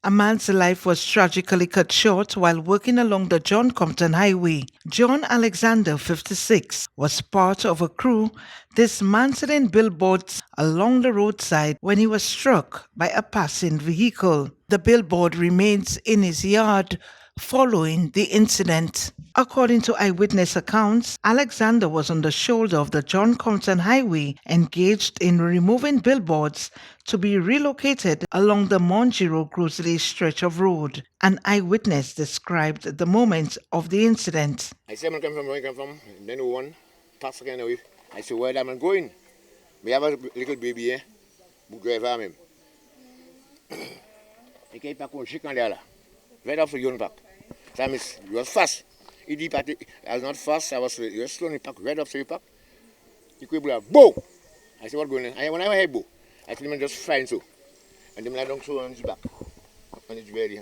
A man's life was tragically cut short while working along the John Compton Highway. John Alexander, 56, was part of a crew dismantling billboards along the roadside when he was struck by a passing vehicle. The billboard remains in his yard following the incident. According to eyewitness accounts, Alexander was on the shoulder of the John Compton Highway engaged in removing billboards to be relocated along the Monjiro Grosley stretch of road. An eyewitness described the moment of the incident. I said, "I'm coming from where I come from." Then one tax again away. I said, "Where am I going? We have a little baby here. We go for him." He came back on chicken there, right after you back. So I miss, you was fast. I was not fast. I was slowly pack right up to the pack. He could be like, "Bow!" I said, "What going on?" I when I hear bow, I tell him just fine so, and then I don't show on his back, on his belly,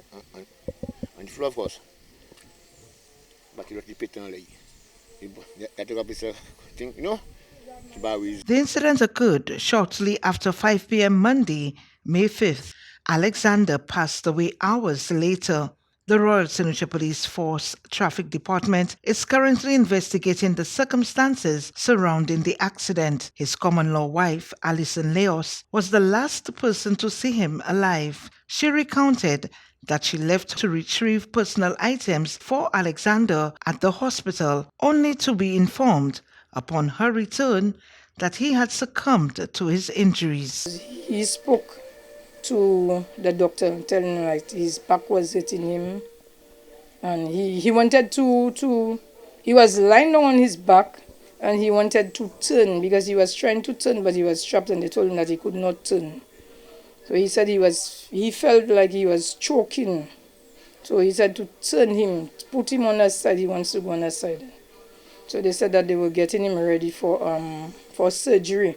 on the floor of course. But he was the pit on the that took up his thing, you know. The incident occurred shortly after 5 p.m. Monday, May 5th. Alexander passed away hours later. The Royal St. Lucia Police Force Traffic Department is currently investigating the circumstances surrounding the accident. His common-law wife, Alison Leos, was the last person to see him alive. She recounted that she left to retrieve personal items for Alexander at the hospital, only to be informed upon her return that he had succumbed to his injuries. He spoke to the doctor, telling him like his back was hitting him, and he wanted to he was lying down on his back, and he wanted to turn because he was trying to turn, but he was trapped, and they told him that he could not turn. So he said he felt like he was choking. So he said to turn him, put him on the side. He wants to go on the side. So they said that they were getting him ready for surgery.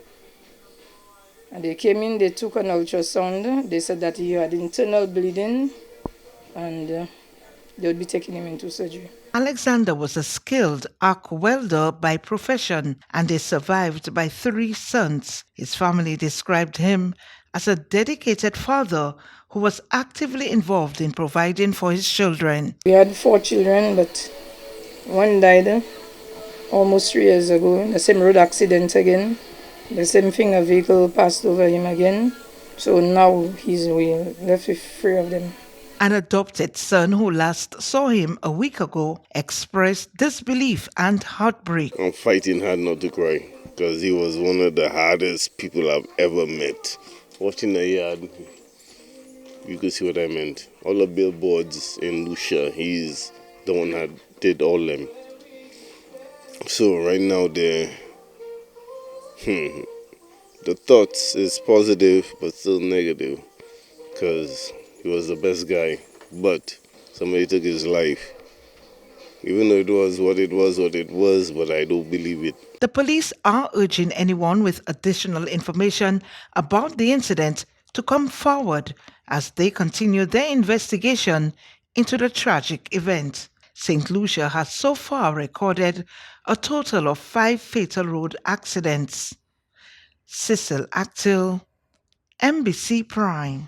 And they came in, they took an ultrasound. They said that he had internal bleeding, and they would be taking him into surgery. Alexander was a skilled arc welder by profession and is survived by 3 sons. His family described him as a dedicated father who was actively involved in providing for his children. We had 4 children, but one died almost 3 years ago. The same road accident again. The same thing, a vehicle passed over him again. So now we're left with 3 of them. An adopted son who last saw him a week ago expressed disbelief and heartbreak. I'm fighting hard not to cry because he was one of the hardest people I've ever met. Watching the yard, you could see what I meant. All the billboards in Lucia, he's the one that did all them. So right now the thoughts is positive but still negative because he was the best guy, but somebody took his life. Even though it was what it was, but I don't believe it. The police are urging anyone with additional information about the incident to come forward as they continue their investigation into the tragic event. St. Lucia has so far recorded a total of 5 fatal road accidents. Cecil Actil, MBC Prime.